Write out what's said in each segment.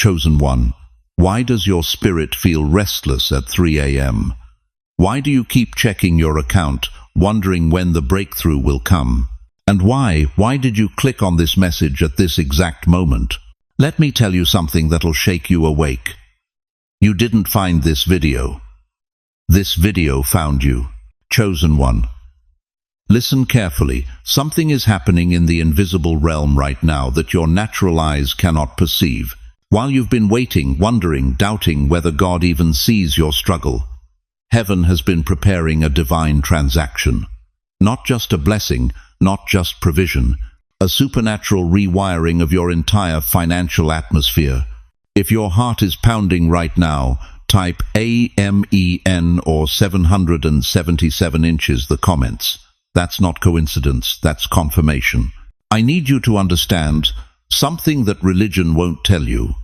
chosen one, why does your spirit feel restless at 3 a.m.? Why do you keep checking your account, wondering when the breakthrough will come? And why did you click on this message at this exact moment? Let me tell you something that'll shake you awake. You didn't find this video. This video found you. Chosen one. Listen carefully. Something is happening in the invisible realm right now that your natural eyes cannot perceive. While you've been waiting, wondering, doubting whether God even sees your struggle, heaven has been preparing a divine transaction. Not just a blessing, not just provision, a supernatural rewiring of your entire financial atmosphere. If your heart is pounding right now, type AMEN or 777 inches the comments. That's not coincidence, that's confirmation. I need you to understand something that religion won't tell you.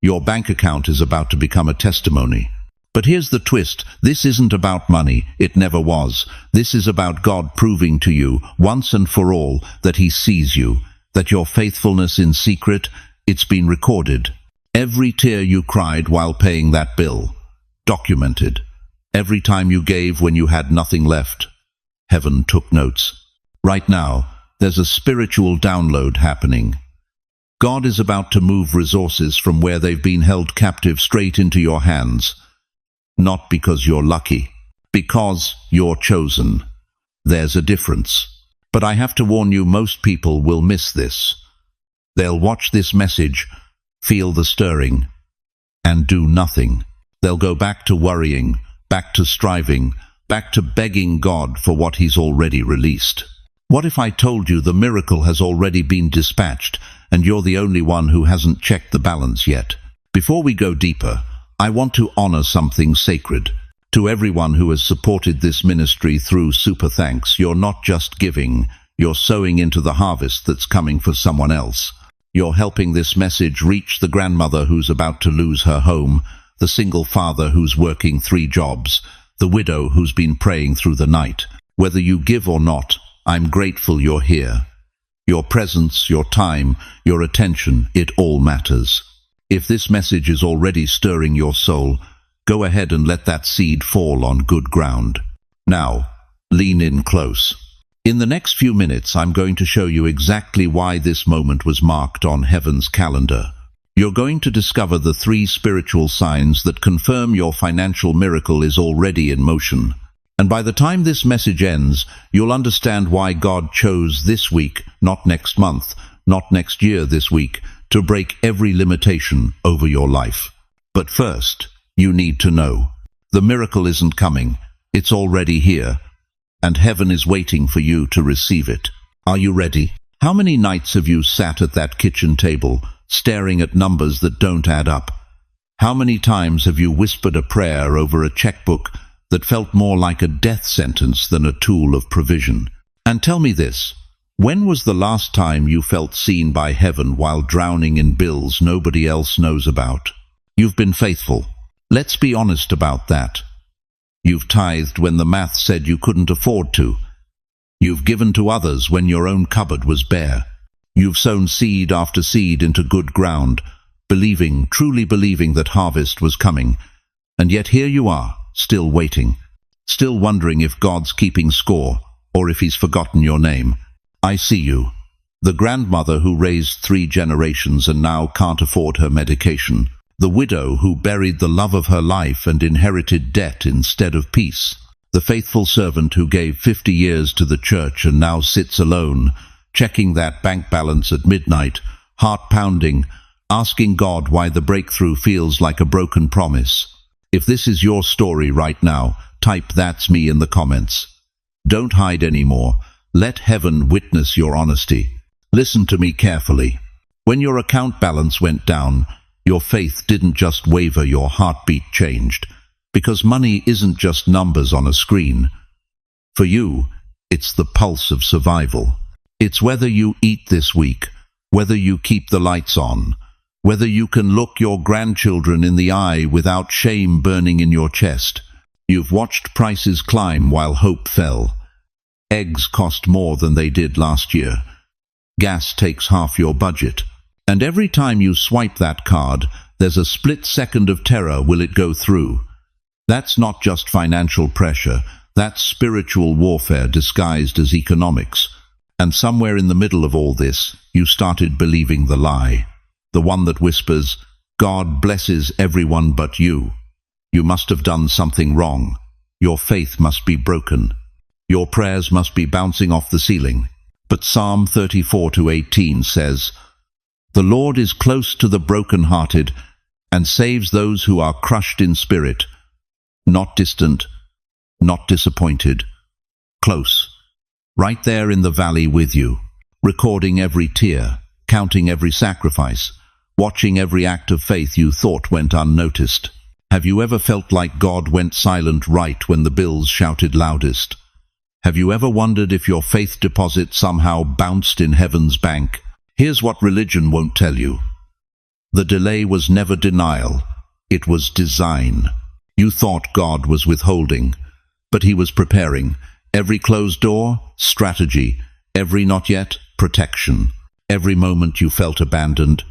Your bank account is about to become a testimony. But here's the twist. This isn't about money. It never was. This is about God proving to you, once and for all, that He sees you, that your faithfulness in secret, it's been recorded. Every tear you cried while paying that bill, documented. Every time you gave when you had nothing left, heaven took notes. Right now, there's a spiritual download happening. God is about to move resources from where they've been held captive straight into your hands. Not because you're lucky, because you're chosen. There's a difference. But I have to warn you, most people will miss this. They'll watch this message, feel the stirring, and do nothing. They'll go back to worrying, back to striving, back to begging God for what He's already released. What if I told you the miracle has already been dispatched, and you're the only one who hasn't checked the balance yet? Before we go deeper, I want to honor something sacred. To everyone who has supported this ministry through Super Thanks, you're not just giving, you're sowing into the harvest that's coming for someone else. You're helping this message reach the grandmother who's about to lose her home, the single father who's working 3 jobs, the widow who's been praying through the night. Whether you give or not, I'm grateful you're here. Your presence, your time, your attention, it all matters. If this message is already stirring your soul, go ahead and let that seed fall on good ground. Now, lean in close. In the next few minutes, I'm going to show you exactly why this moment was marked on heaven's calendar. You're going to discover the 3 spiritual signs that confirm your financial miracle is already in motion. And by the time this message ends, you'll understand why God chose this week, not next month, not next year, this week, to break every limitation over your life. But first, you need to know, the miracle isn't coming, it's already here, and heaven is waiting for you to receive it. Are you ready? How many nights have you sat at that kitchen table, staring at numbers that don't add up? How many times have you whispered a prayer over a checkbook that felt more like a death sentence than a tool of provision? And tell me this, when was the last time you felt seen by heaven while drowning in bills nobody else knows about? You've been faithful. Let's be honest about that. You've tithed when the math said you couldn't afford to. You've given to others when your own cupboard was bare. You've sown seed after seed into good ground, believing, truly believing that harvest was coming. And yet here you are, still waiting, still wondering if God's keeping score or if He's forgotten your name. I see you, the grandmother who raised 3 generations and now can't afford her medication, the widow who buried the love of her life and inherited debt instead of peace, the faithful servant who gave 50 years to the church and now sits alone, checking that bank balance at midnight, heart pounding, asking God why the breakthrough feels like a broken promise. If this is your story right now, type "That's me" in the comments. Don't hide anymore. Let heaven witness your honesty. Listen to me carefully. When your account balance went down, your faith didn't just waver, your heartbeat changed. Because money isn't just numbers on a screen. For you, it's the pulse of survival. It's whether you eat this week, whether you keep the lights on, whether you can look your grandchildren in the eye without shame burning in your chest. You've watched prices climb while hope fell. Eggs cost more than they did last year. Gas takes half your budget. And every time you swipe that card, there's a split second of terror. Will it go through? That's not just financial pressure, that's spiritual warfare disguised as economics. And somewhere in the middle of all this, you started believing the lie. The one that whispers, God blesses everyone but you. You must have done something wrong. Your faith must be broken. Your prayers must be bouncing off the ceiling. But Psalm 34:18 says, The Lord is close to the broken-hearted and saves those who are crushed in spirit. Not distant, not disappointed, close. Right there in the valley with you, recording every tear, counting every sacrifice, watching every act of faith you thought went unnoticed. Have you ever felt like God went silent right when the bills shouted loudest? Have you ever wondered if your faith deposit somehow bounced in heaven's bank? Here's what religion won't tell you. The delay was never denial, it was design. You thought God was withholding, but he was preparing. Every closed door, strategy. Every not yet, protection. Every moment you felt abandoned,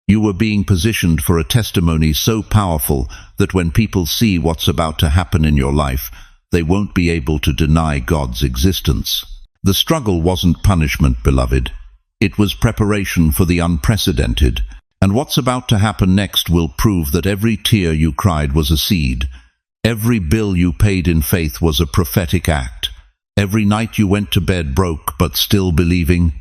you were being positioned for a testimony so powerful that when people see what's about to happen in your life, they won't be able to deny God's existence. The struggle wasn't punishment, beloved. It was preparation for the unprecedented. And what's about to happen next will prove that every tear you cried was a seed. Every bill you paid in faith was a prophetic act. Every night you went to bed broke but still believing.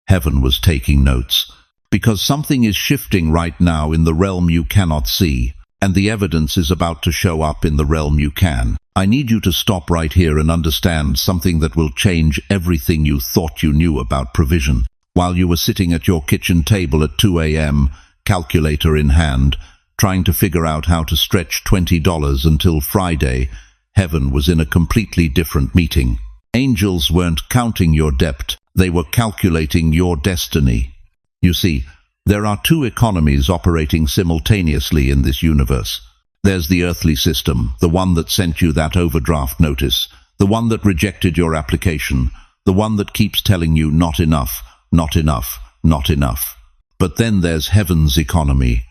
Heaven was taking notes. Because something is shifting right now in the realm you cannot see, and the evidence is about to show up in the realm you can. I need you to stop right here and understand something that will change everything you thought you knew about provision. While you were sitting at your kitchen table at 2 a.m., calculator in hand, trying to figure out how to stretch $20 until Friday, heaven was in a completely different meeting. Angels weren't counting your debt, they were calculating your destiny. You see, there are two economies operating simultaneously in this universe. There's the earthly system, the one that sent you that overdraft notice, the one that rejected your application, the one that keeps telling you not enough, not enough, not enough. But then there's heaven's economy.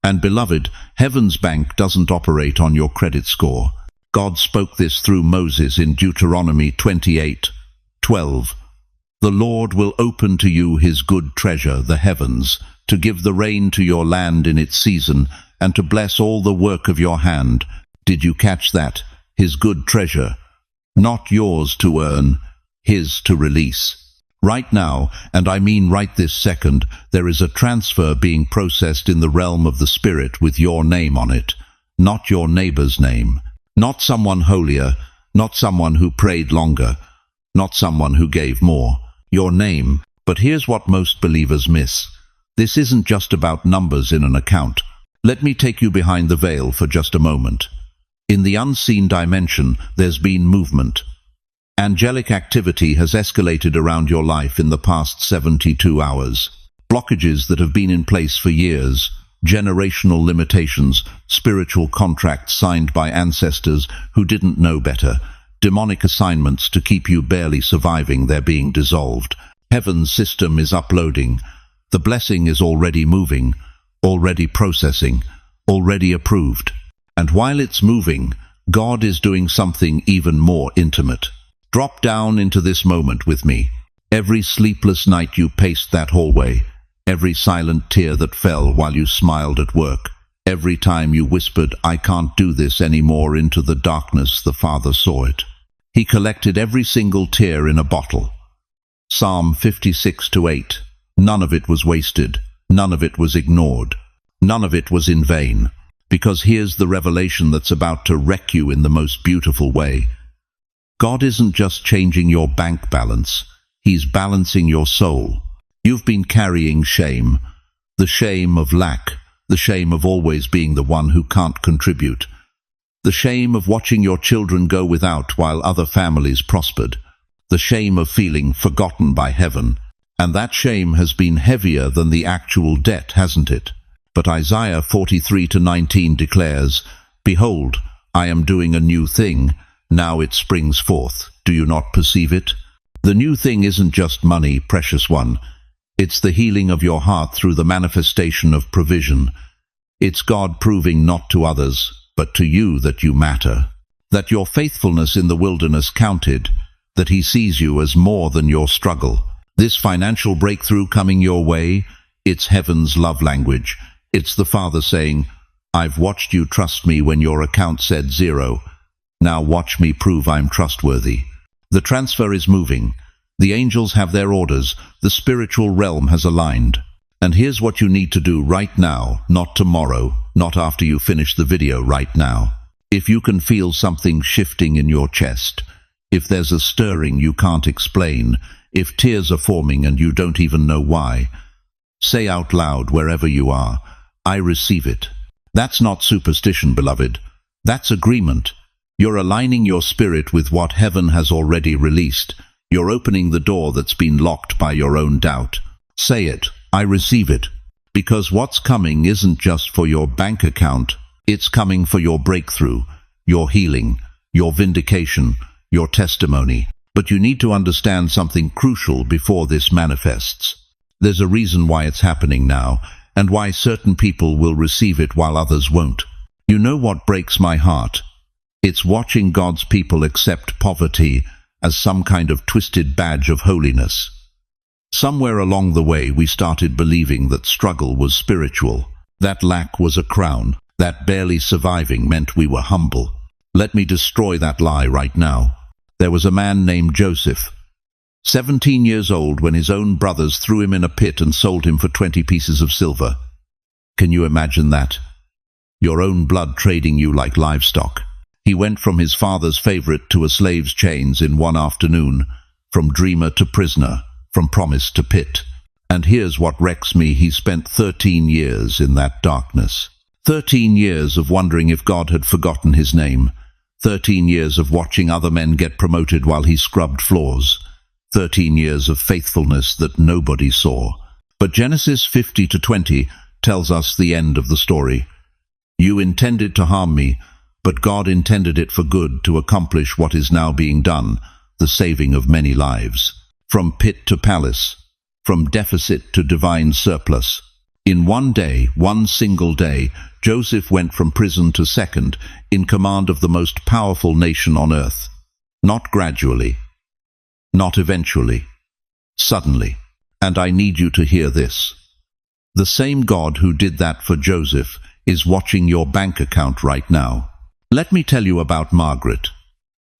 And beloved, heaven's bank doesn't operate on your credit score. God spoke this through Moses in Deuteronomy 28:12. The Lord will open to you his good treasure, the heavens, to give the rain to your land in its season, and to bless all the work of your hand. Did you catch that? His good treasure. Not yours to earn, his to release. Right now, and I mean right this second, there is a transfer being processed in the realm of the Spirit with your name on it, not your neighbor's name, not someone holier, not someone who prayed longer, not someone who gave more. Your name. But here's what most believers miss. This isn't just about numbers in an account. Let me take you behind the veil for just a moment. In the unseen dimension, there's been movement. Angelic activity has escalated around your life in the past 72 hours. Blockages that have been in place for years, generational limitations, spiritual contracts signed by ancestors who didn't know better, demonic assignments to keep you barely surviving, they're being dissolved. Heaven's system is uploading. The blessing is already moving, already processing, already approved. And while it's moving, God is doing something even more intimate. Drop down into this moment with me. Every sleepless night you paced that hallway, every silent tear that fell while you smiled at work, every time you whispered, I can't do this anymore, into the darkness, the Father saw it. He collected every single tear in a bottle. Psalm 56:8. None of it was wasted. None of it was ignored. None of it was in vain. Because here's the revelation that's about to wreck you in the most beautiful way. God isn't just changing your bank balance. He's balancing your soul. You've been carrying shame. The shame of lack. The shame of always being the one who can't contribute. The shame of watching your children go without while other families prospered. The shame of feeling forgotten by heaven. And that shame has been heavier than the actual debt, hasn't it? But Isaiah 43:19 declares, Behold, I am doing a new thing. Now it springs forth. Do you not perceive it? The new thing isn't just money, precious one. It's the healing of your heart through the manifestation of provision. It's God proving not to others, but to you that you matter, that your faithfulness in the wilderness counted, that He sees you as more than your struggle. This financial breakthrough coming your way, it's heaven's love language. It's the Father saying, I've watched you trust me when your account said 0. Now watch me prove I'm trustworthy. The transfer is moving. The angels have their orders. The spiritual realm has aligned. And here's what you need to do right now, not tomorrow, not after you finish the video, right now. If you can feel something shifting in your chest, if there's a stirring you can't explain, if tears are forming and you don't even know why, say out loud wherever you are, I receive it. That's not superstition, beloved. That's agreement. You're aligning your spirit with what heaven has already released. You're opening the door that's been locked by your own doubt. Say it, I receive it. Because what's coming isn't just for your bank account, it's coming for your breakthrough, your healing, your vindication, your testimony. But you need to understand something crucial before this manifests. There's a reason why it's happening now, and why certain people will receive it while others won't. You know what breaks my heart? It's watching God's people accept poverty as some kind of twisted badge of holiness. Somewhere along the way we started believing that struggle was spiritual, that lack was a crown, that barely surviving meant we were humble. Let me destroy that lie right now. There was a man named Joseph, 17 years old, when his own brothers threw him in a pit and sold him for 20 pieces of silver. Can you imagine that? Your own blood trading you like livestock. He went from his father's favorite to a slave's chains in one afternoon, from dreamer to prisoner, from promise to pit. And here's what wrecks me: he spent 13 years in that darkness. 13 years of wondering if God had forgotten his name. 13 years of watching other men get promoted while he scrubbed floors. 13 years of faithfulness that nobody saw. But Genesis 50-20 tells us the end of the story. You intended to harm me, but God intended it for good, to accomplish what is now being done, the saving of many lives. From pit to palace, from deficit to divine surplus. In one day, one single day, Joseph went from prison to second, in command of the most powerful nation on earth. Not gradually, not eventually, suddenly. And I need you to hear this. The same God who did that for Joseph is watching your bank account right now. Let me tell you about Margaret,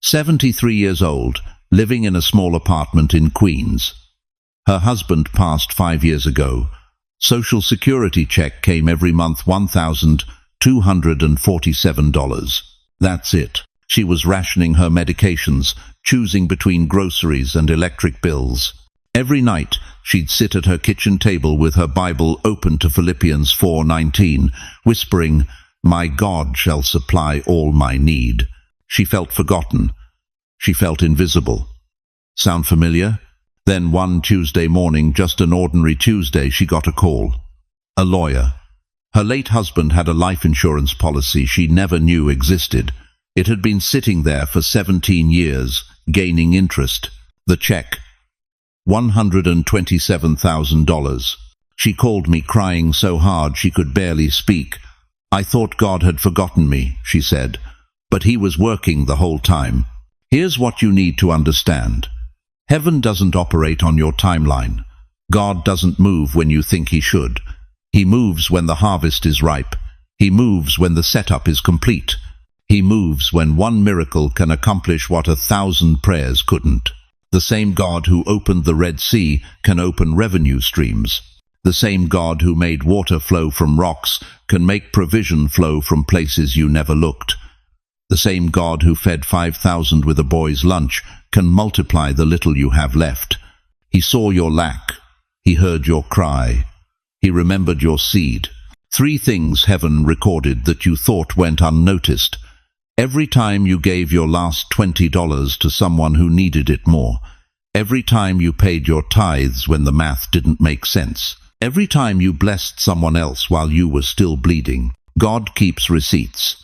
73 years old, living in a small apartment in Queens. Her husband passed 5 years ago. Social Security check came every month, $1,247. That's it. She was rationing her medications, choosing between groceries and electric bills. Every night, she'd sit at her kitchen table with her Bible open to Philippians 4:19, whispering, "My God shall supply all my need." She felt forgotten. She felt invisible. Sound familiar? Then one Tuesday morning, just an ordinary Tuesday, she got a call. A lawyer. Her late husband had a life insurance policy she never knew existed. It had been sitting there for 17 years, gaining interest. The check, $127,000. She called me crying so hard she could barely speak. "I thought God had forgotten me," she said, "but He was working the whole time." Here's what you need to understand. Heaven doesn't operate on your timeline. God doesn't move when you think He should. He moves when the harvest is ripe. He moves when the setup is complete. He moves when one miracle can accomplish what 1,000 prayers couldn't. The same God who opened the Red Sea can open revenue streams. The same God who made water flow from rocks can make provision flow from places you never looked. The same God who fed 5,000 with a boy's lunch can multiply the little you have left. He saw your lack. He heard your cry. He remembered your seed. 3 things heaven recorded that you thought went unnoticed. Every time you gave your last $20 to someone who needed it more. Every time you paid your tithes when the math didn't make sense. Every time you blessed someone else while you were still bleeding. God keeps receipts.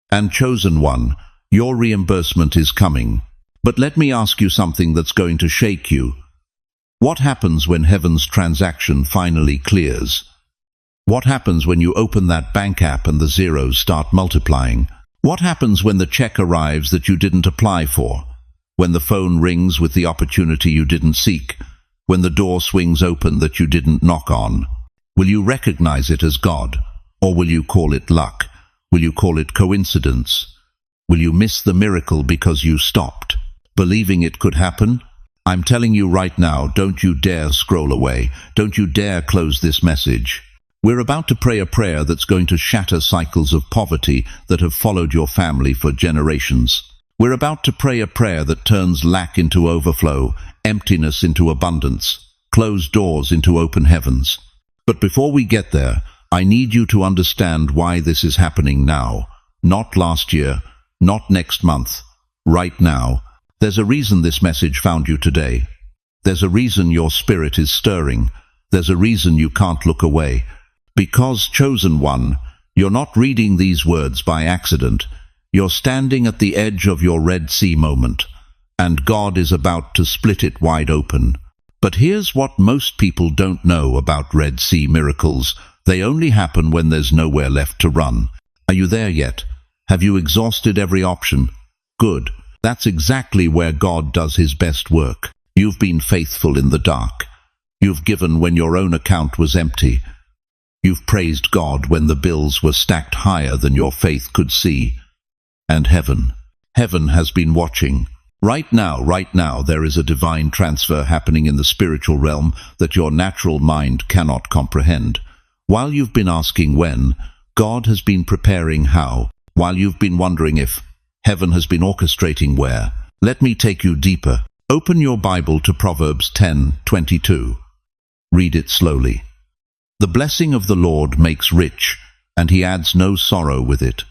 And chosen one, your reimbursement is coming. But let me ask you something that's going to shake you. What happens when heaven's transaction finally clears? What happens when you open that bank app and the zeros start multiplying? What happens when the check arrives that you didn't apply for? When the phone rings with the opportunity you didn't seek? When the door swings open that you didn't knock on? Will you recognize it as God? Or will you call it luck? Will you call it coincidence? Will you miss the miracle because you stopped believing it could happen? I'm telling you right now, don't you dare scroll away. Don't you dare close this message. We're about to pray a prayer that's going to shatter cycles of poverty that have followed your family for generations. We're about to pray a prayer that turns lack into overflow, emptiness into abundance, closed doors into open heavens. But before we get there, I need you to understand why this is happening now. Not last year, not next month, right now. There's a reason this message found you today. There's a reason your spirit is stirring. There's a reason you can't look away. Because, chosen one, you're not reading these words by accident. You're standing at the edge of your Red Sea moment, and God is about to split it wide open. But here's what most people don't know about Red Sea miracles. They only happen when there's nowhere left to run. Are you there yet? Have you exhausted every option? Good. That's exactly where God does his best work. You've been faithful in the dark. You've given when your own account was empty. You've praised God when the bills were stacked higher than your faith could see. And heaven has been watching. Right now, there is a divine transfer happening in the spiritual realm that your natural mind cannot comprehend. While you've been asking when, God has been preparing how. While you've been wondering if, heaven has been orchestrating where. Let me take you deeper. Open your Bible to Proverbs 10:22. Read it slowly. The blessing of the Lord makes rich, and he adds no sorrow with it.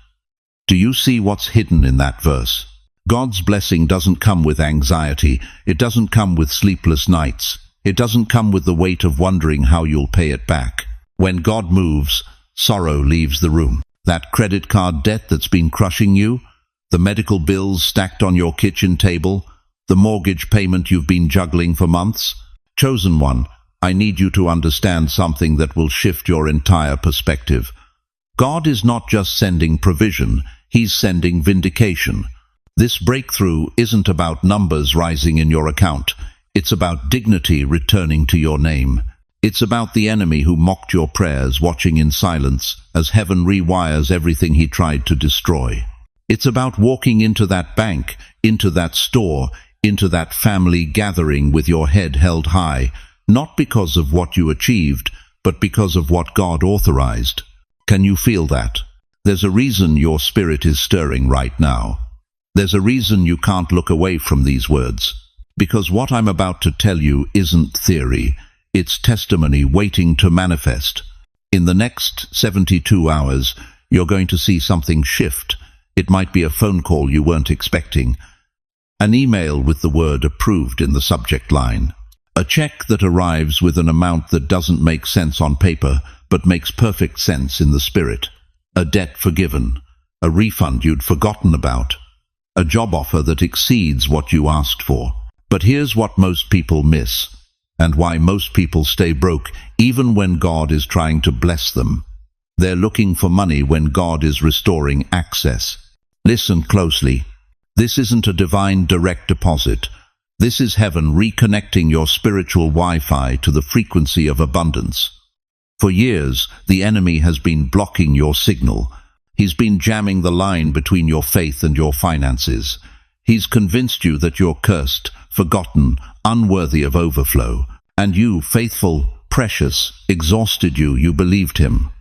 Do you see what's hidden in that verse? God's blessing doesn't come with anxiety. It doesn't come with sleepless nights. It doesn't come with the weight of wondering how you'll pay it back. When God moves, sorrow leaves the room. That credit card debt that's been crushing you, the medical bills stacked on your kitchen table, the mortgage payment you've been juggling for months. Chosen one, I need you to understand something that will shift your entire perspective. God is not just sending provision, he's sending vindication. This breakthrough isn't about numbers rising in your account. It's about dignity returning to your name. It's about the enemy who mocked your prayers watching in silence as heaven rewires everything he tried to destroy. It's about walking into that bank, into that store, into that family gathering with your head held high, not because of what you achieved, but because of what God authorized. Can you feel that? There's a reason your spirit is stirring right now. There's a reason you can't look away from these words. Because what I'm about to tell you isn't theory, it's testimony waiting to manifest. In the next 72 hours, you're going to see something shift. It might be a phone call you weren't expecting, an email with the word approved in the subject line, a check that arrives with an amount that doesn't make sense on paper, but makes perfect sense in the spirit, a debt forgiven, a refund you'd forgotten about, a job offer that exceeds what you asked for. But here's what most people miss, and why most people stay broke even when God is trying to bless them. They're looking for money when God is restoring access. Listen closely. This isn't a divine direct deposit. This is heaven reconnecting your spiritual Wi-Fi to the frequency of abundance. For years, the enemy has been blocking your signal. He's been jamming the line between your faith and your finances. He's convinced you that you're cursed, forgotten, unworthy of overflow. And you, faithful, precious, exhausted you believed him.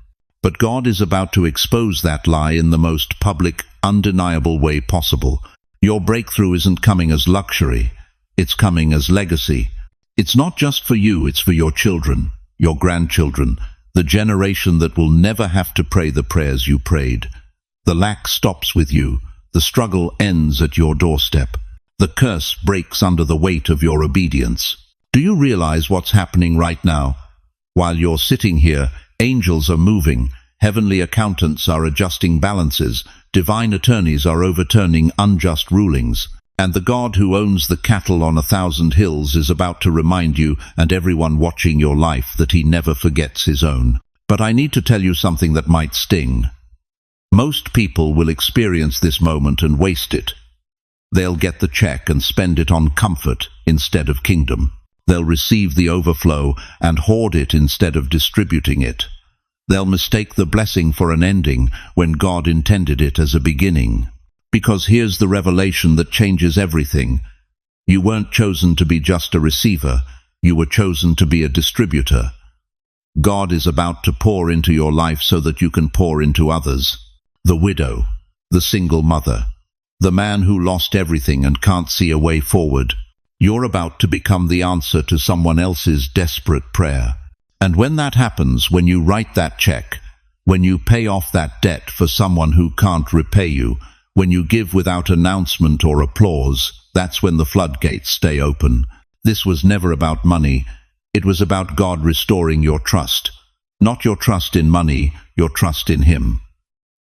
But God is about to expose that lie in the most public, undeniable way possible. Your breakthrough isn't coming as luxury. It's coming as legacy. It's not just for you, it's for your children, your grandchildren, the generation that will never have to pray the prayers you prayed. The lack stops with you. The struggle ends at your doorstep. The curse breaks under the weight of your obedience. Do you realize what's happening right now? While you're sitting here, angels are moving, heavenly accountants are adjusting balances, divine attorneys are overturning unjust rulings. And the God who owns the cattle on 1,000 hills is about to remind you and everyone watching your life that he never forgets his own. But I need to tell you something that might sting. Most people will experience this moment and waste it. They'll get the check and spend it on comfort instead of kingdom. They'll receive the overflow and hoard it instead of distributing it. They'll mistake the blessing for an ending when God intended it as a beginning. Because here's the revelation that changes everything. You weren't chosen to be just a receiver. You were chosen to be a distributor. God is about to pour into your life so that you can pour into others. The widow, the single mother, the man who lost everything and can't see a way forward. You're about to become the answer to someone else's desperate prayer. And when that happens, when you write that check, when you pay off that debt for someone who can't repay you, when you give without announcement or applause, that's when the floodgates stay open. This was never about money. It was about God restoring your trust. Not your trust in money, your trust in Him.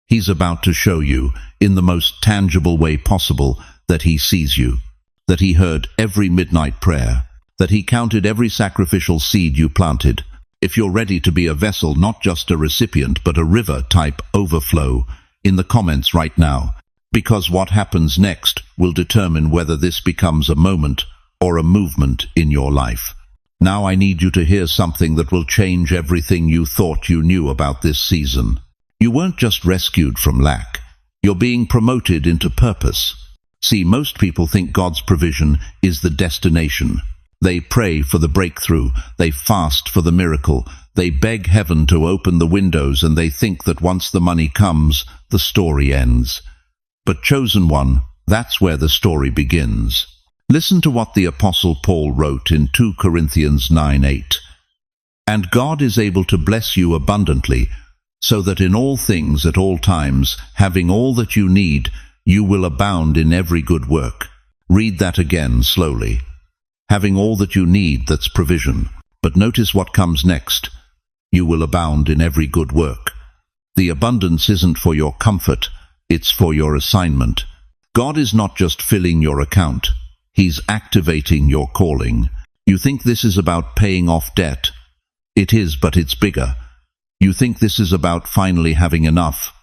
He's about to show you, in the most tangible way possible, that He sees you, that He heard every midnight prayer, that He counted every sacrificial seed you planted. If you're ready to be a vessel, not just a recipient, but a river-type overflow, in the comments right now. Because what happens next will determine whether this becomes a moment or a movement in your life. Now I need you to hear something that will change everything you thought you knew about this season. You weren't just rescued from lack. You're being promoted into purpose. See, most people think God's provision is the destination. They pray for the breakthrough. They fast for the miracle. They beg heaven to open the windows, and they think that once the money comes, the story ends. But chosen one, that's where the story begins. Listen to what the Apostle Paul wrote in 2 Corinthians 9:8. And God is able to bless you abundantly, so that in all things at all times, having all that you need, you will abound in every good work. Read that again slowly. Having all that you need, that's provision. But notice what comes next. You will abound in every good work. The abundance isn't for your comfort. It's for your assignment. God is not just filling your account. He's activating your calling. You think this is about paying off debt. It is, but it's bigger. You think this is about finally having enough.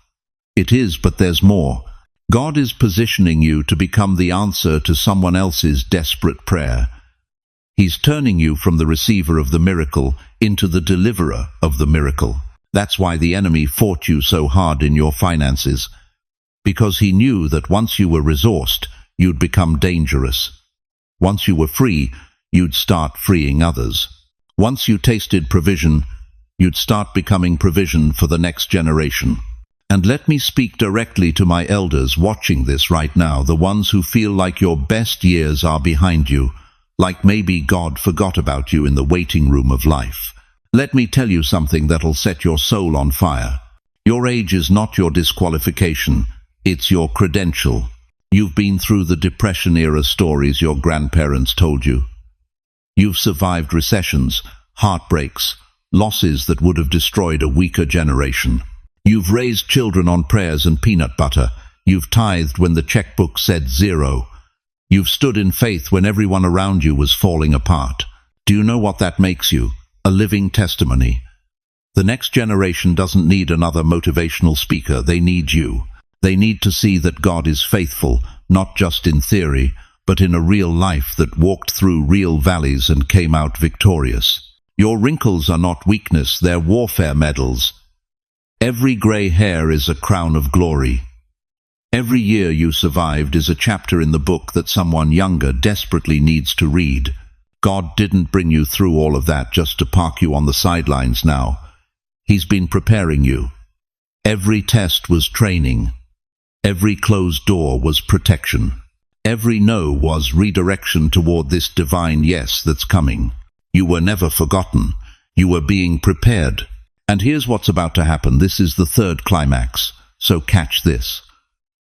It is, but there's more. God is positioning you to become the answer to someone else's desperate prayer. He's turning you from the receiver of the miracle into the deliverer of the miracle. That's why the enemy fought you so hard in your finances. Because he knew that once you were resourced, you'd become dangerous. Once you were free, you'd start freeing others. Once you tasted provision, you'd start becoming provision for the next generation. And let me speak directly to my elders watching this right now, the ones who feel like your best years are behind you, like maybe God forgot about you in the waiting room of life. Let me tell you something that'll set your soul on fire. Your age is not your disqualification. It's your credential. You've been through the Depression-era stories your grandparents told you. You've survived recessions, heartbreaks, losses that would have destroyed a weaker generation. You've raised children on prayers and peanut butter. You've tithed when the checkbook said zero. You've stood in faith when everyone around you was falling apart. Do you know what that makes you? A living testimony. The next generation doesn't need another motivational speaker. They need you. They need to see that God is faithful, not just in theory, but in a real life that walked through real valleys and came out victorious. Your wrinkles are not weakness, they're warfare medals. Every gray hair is a crown of glory. Every year you survived is a chapter in the book that someone younger desperately needs to read. God didn't bring you through all of that just to park you on the sidelines now. He's been preparing you. Every test was training. Every closed door was protection. Every no was redirection toward this divine yes that's coming. You were never forgotten. You were being prepared. And here's what's about to happen. This is the third climax. So catch this.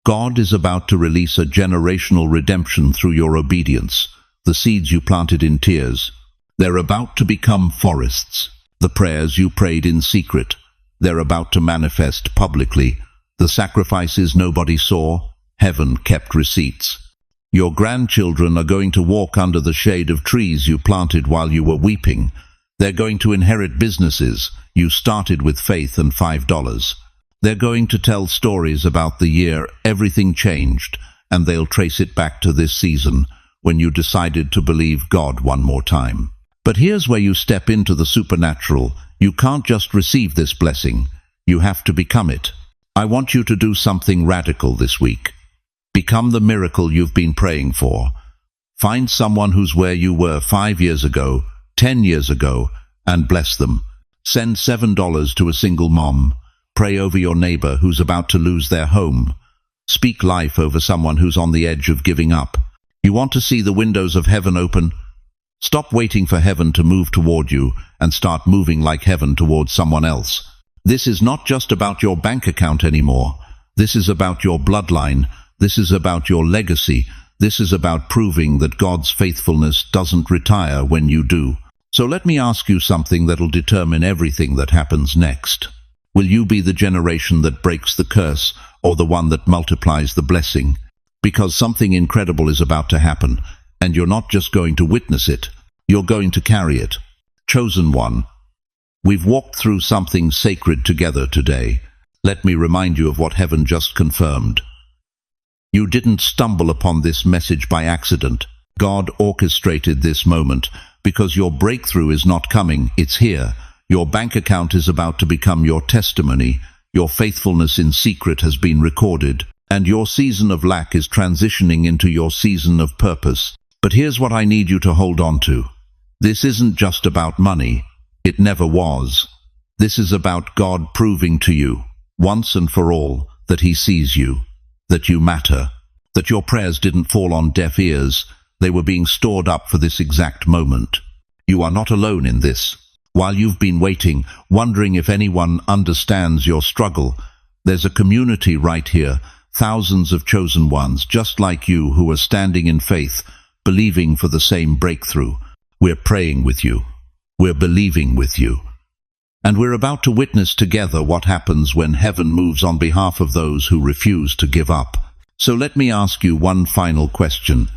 God is about to release a generational redemption through your obedience. The seeds you planted in tears. They're about to become forests. The prayers you prayed in secret. They're about to manifest publicly. The sacrifices nobody saw, heaven kept receipts. Your grandchildren are going to walk under the shade of trees you planted while you were weeping. They're going to inherit businesses you started with faith and $5. They're going to tell stories about the year everything changed, and they'll trace it back to this season when you decided to believe God one more time. But here's where you step into the supernatural. You can't just receive this blessing. You have to become it. I want you to do something radical this week. Become the miracle you've been praying for. Find someone who's where you were 5 years ago, 10 years ago, and bless them. Send $7 to a single mom. Pray over your neighbor who's about to lose their home. Speak life over someone who's on the edge of giving up. You want to see the windows of heaven open? Stop waiting for heaven to move toward you and start moving like heaven towards someone else. This is not just about your bank account anymore. This is about your bloodline. This is about your legacy. This is about proving that God's faithfulness doesn't retire when you do. So let me ask you something that'll determine everything that happens next. Will you be the generation that breaks the curse or the one that multiplies the blessing? Because something incredible is about to happen, and you're not just going to witness it, you're going to carry it. Chosen one, we've walked through something sacred together today. Let me remind you of what heaven just confirmed. You didn't stumble upon this message by accident. God orchestrated this moment because your breakthrough is not coming, it's here. Your bank account is about to become your testimony. Your faithfulness in secret has been recorded, and your season of lack is transitioning into your season of purpose. But here's what I need you to hold on to. This isn't just about money. It never was. This is about God proving to you, once and for all, that He sees you, that you matter, that your prayers didn't fall on deaf ears. They were being stored up for this exact moment. You are not alone in this. While you've been waiting, wondering if anyone understands your struggle, there's a community right here, thousands of chosen ones, just like you, who are standing in faith, believing for the same breakthrough. We're praying with you. We're believing with you. And we're about to witness together what happens when heaven moves on behalf of those who refuse to give up. So let me ask you one final question.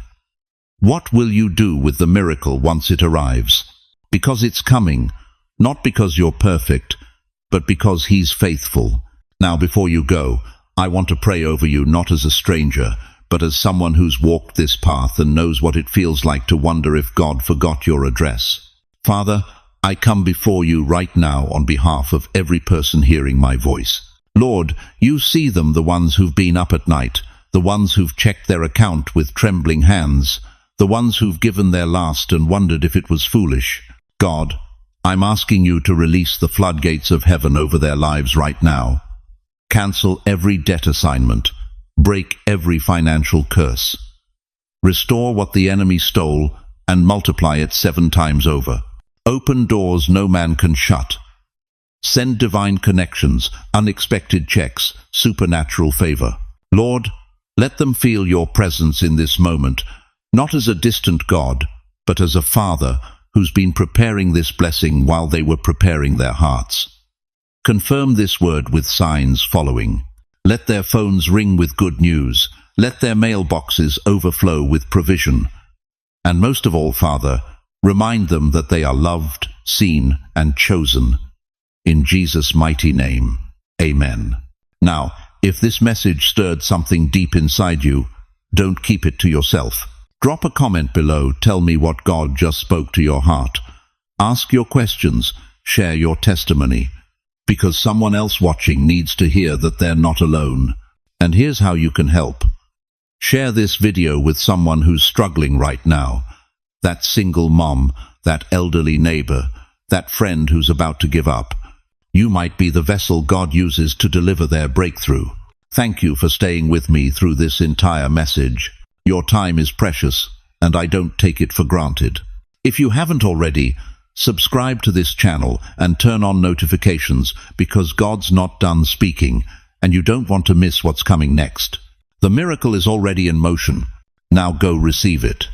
What will you do with the miracle once it arrives? Because it's coming. Not because you're perfect, but because He's faithful. Now, before you go, I want to pray over you not as a stranger, but as someone who's walked this path and knows what it feels like to wonder if God forgot your address. Father, I come before you right now on behalf of every person hearing my voice. Lord, you see them, the ones who've been up at night, the ones who've checked their account with trembling hands, the ones who've given their last and wondered if it was foolish. God, I'm asking you to release the floodgates of heaven over their lives right now. Cancel every debt assignment. Break every financial curse. Restore what the enemy stole and multiply it 7 times over. Open doors no man can shut. Send divine connections, unexpected checks, supernatural favor. Lord, let them feel your presence in this moment, not as a distant God, but as a Father who's been preparing this blessing while they were preparing their hearts. Confirm this word with signs following. Let their phones ring with good news. Let their mailboxes overflow with provision. And most of all, Father, remind them that they are loved, seen, and chosen. In Jesus' mighty name, amen. Now, if this message stirred something deep inside you, don't keep it to yourself. Drop a comment below, tell me what God just spoke to your heart. Ask your questions, share your testimony, because someone else watching needs to hear that they're not alone. And here's how you can help. Share this video with someone who's struggling right now. That single mom, that elderly neighbor, that friend who's about to give up. You might be the vessel God uses to deliver their breakthrough. Thank you for staying with me through this entire message. Your time is precious, and I don't take it for granted. If you haven't already, subscribe to this channel and turn on notifications, because God's not done speaking, and you don't want to miss what's coming next. The miracle is already in motion. Now go receive it.